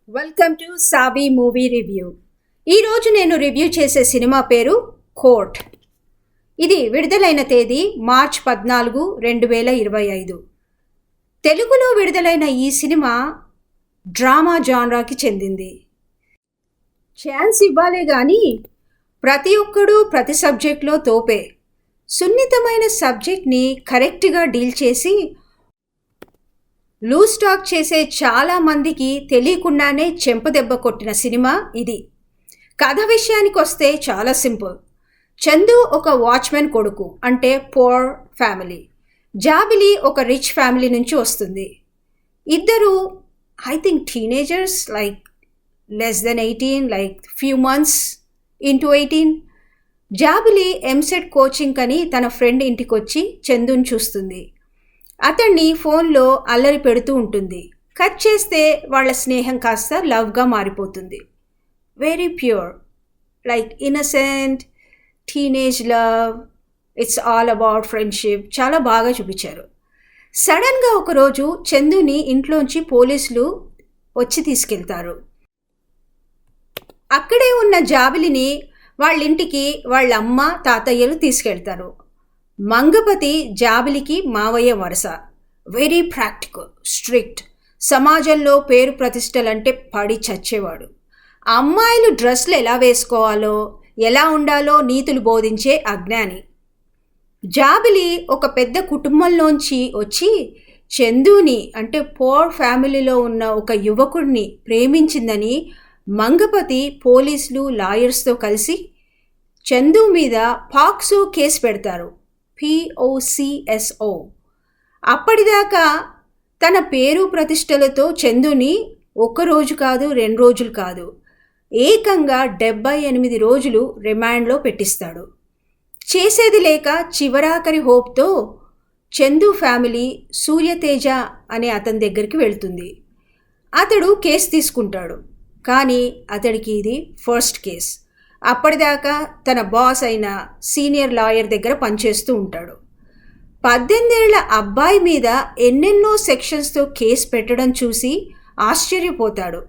Welcome to సాబీ movie review. ఈరోజు నేను రివ్యూ చేసే సినిమా పేరు కోర్ట్. ఇది విడుదలైన తేదీ మార్చ్ 14, 2025. తెలుగులో విడుదలైన ఈ సినిమా డ్రామా జాన్రాకి చెందింది. ఛాన్స్ ఇవ్వాలే కానీ ప్రతి ఒక్కడూ ప్రతి సబ్జెక్ట్లో తోపే. సున్నితమైన సబ్జెక్ట్ని కరెక్ట్గా డీల్ చేసి లూజ్ టాక్ చేసే చాలా మందికి తెలియకుండానే చెంపదెబ్బ కొట్టిన సినిమా ఇది. కథ విషయానికి వస్తే చాలా సింపుల్. చందు ఒక వాచ్మెన్ కొడుకు, అంటే పోర్ ఫ్యామిలీ. జాబిలి ఒక రిచ్ ఫ్యామిలీ నుంచి వస్తుంది. ఇద్దరు I think teenagers, like less than 18, like few months into 18. Jabili EAMCET coaching అని తన ఫ్రెండ్ ఇంటికి వచ్చి చందుని చూస్తుంది. అతన్ని ఫోన్లో అల్లరి పెడుతూ ఉంటుంది. కట్ చేస్తే వాళ్ళ స్నేహం కాస్త లవ్గా మారిపోతుంది. Very pure, like innocent teenage love. It's all about friendship. చాలా బాగా చూపించారు. సడన్గా ఒకరోజు చందుని ఇంట్లోంచి పోలీసులు వచ్చి తీసుకెళ్తారు. అక్కడే ఉన్న జాబిలిని వాళ్ళింటికి వాళ్ళ అమ్మ తాతయ్యలు తీసుకెళ్తారు. మంగపతి జాబిలికి మావయ్య వరస. Very practical, strict. సమాజంలో పేరు ప్రతిష్టలంటే పడి చచ్చేవాడు. అమ్మాయిలు డ్రెస్లు ఎలా వేసుకోవాలో, ఎలా ఉండాలో నీతులు బోధించే అజ్ఞాని. జాబిలి ఒక పెద్ద కుటుంబంలోంచి వచ్చి చందుని, అంటే పోర్ ఫ్యామిలీలో ఉన్న ఒక యువకుడిని ప్రేమించిందని మంగపతి పోలీసులు లాయర్స్తో కలిసి చందు మీద పాక్సో కేసు పెడతారు. POCSO. అప్పటిదాకా తన పేరు ప్రతిష్టలతో చందుని ఒక్కరోజు కాదు, 2 రోజులు కాదు, ఏకంగా 78 రోజులు రిమాండ్లో పెట్టిస్తాడు. చేసేది లేక చివరాఖరి హోప్తో చందు ఫ్యామిలీ సూర్యతేజ అనే అతని దగ్గరికి వెళ్తుంది. అతడు కేసు తీసుకుంటాడు. కానీ అతడికి ఇది ఫస్ట్ కేస్. అప్పటిదాకా తన బాస్ అయిన సీనియర్ లాయర్ దగ్గర పనిచేస్తూ ఉంటాడు. 18 ఏళ్ల అబ్బాయి మీద ఎన్నెన్నో సెక్షన్స్తో కేసు పెట్టడం చూసి ఆశ్చర్యపోతాడు.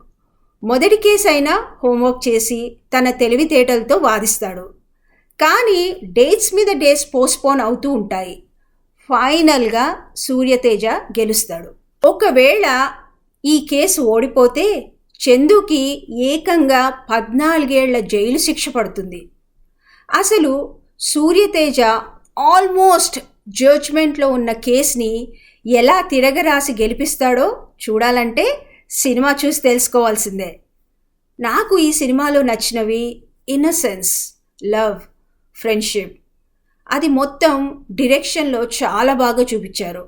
మొదటి కేసు అయినా హోంవర్క్ చేసి తన తెలివితేటలతో వాదిస్తాడు. కానీ డేట్స్ మీద డేట్స్ పోస్ట్పోన్ అవుతూ ఉంటాయి. ఫైనల్గా సూర్యతేజ గెలుస్తాడు. ఒకవేళ ఈ కేసు ఓడిపోతే చందుకి ఏకంగా 14 ఏళ్ల జైలు శిక్ష పడుతుంది. అసలు సూర్యతేజ ఆల్మోస్ట్ జడ్జ్మెంట్లో ఉన్న కేసుని ఎలా తిరగరాసి గెలిపిస్తాడో చూడాలంటే సినిమా చూసి తెలుసుకోవాల్సిందే. నాకు ఈ సినిమాలో నచ్చినవి ఇన్నసెన్స్, లవ్, ఫ్రెండ్షిప్. అది మొత్తం డైరెక్షన్లో చాలా బాగా చూపించారు.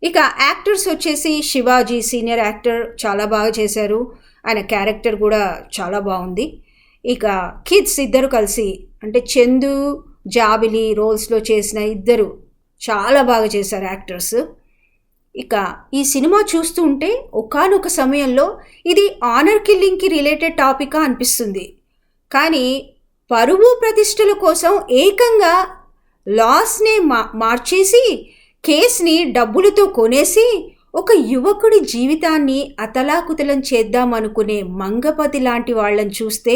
ఇక యాక్టర్స్ వచ్చేసి శివాజీ సీనియర్ యాక్టర్ చాలా బాగా చేశారు. ఆయన క్యారెక్టర్ కూడా చాలా బాగుంది. ఇక కిడ్స్ ఇద్దరు కలిసి, అంటే చందు జాబిలి రోల్స్లో చేసిన ఇద్దరు చాలా బాగా చేశారు యాక్టర్స్. ఇక ఈ సినిమా చూస్తూ ఉంటే ఒకానొక సమయంలో ఇది ఆనర్ కిల్లింగ్కి రిలేటెడ్ టాపికా అనిపిస్తుంది. కానీ పరువు ప్రతిష్టల కోసం ఏకంగా లాస్నే మార్చేసి కేసుని డబ్బులతో కొనేసి ఒక యువకుడి జీవితాన్ని అతలాకుతలం చేద్దామనుకునే మంగపతి లాంటి వాళ్ళని చూస్తే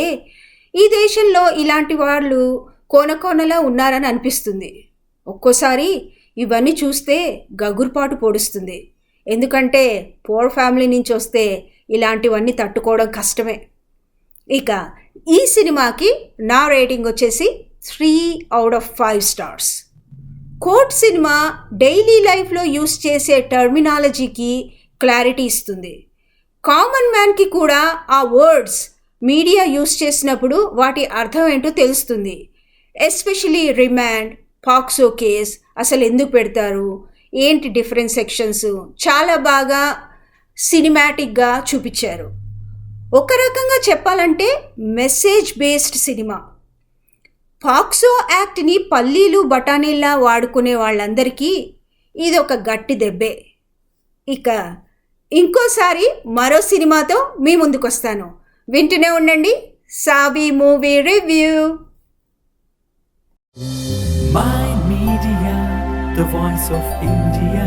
ఈ దేశంలో ఇలాంటి వాళ్ళు కోనకోనలా ఉన్నారని అనిపిస్తుంది. ఒక్కోసారి ఇవన్నీ చూస్తే గగుర్పాటు పొడుస్తుంది. ఎందుకంటే పోర్ ఫ్యామిలీ నుంచి వస్తే ఇలాంటివన్నీ తట్టుకోవడం కష్టమే. ఇక ఈ సినిమాకి నా రేటింగ్ వచ్చేసి 3/5 స్టార్స్. కోర్ట్ సినిమా డైలీ లైఫ్లో యూస్ చేసే టర్మినాలజీకి క్లారిటీ ఇస్తుంది. కామన్ మ్యాన్కి కూడా ఆ వర్డ్స్ మీడియా యూస్ చేసినప్పుడు వాటి అర్థం ఏంటో తెలుస్తుంది. ఎస్పెషలీ రిమాండ్, పాక్సో కేస్ అసలు ఎందుకు పెడతారు, ఏంటి డిఫరెంట్ సెక్షన్స్, చాలా బాగా సినిమాటిక్గా చూపించారు. ఒక రకంగా చెప్పాలంటే మెసేజ్ బేస్డ్ సినిమా. పాక్సో యాక్ట్ని పల్లీలు బఠానీల్లా వాడుకునే వాళ్ళందరికీ ఇది ఒక గట్టి దెబ్బే. ఇక ఇంకోసారి మరో సినిమాతో మీ ముందుకు వస్తాను. వింటూనే ఉండండి సాబీ movie review. My Media, the voice of India.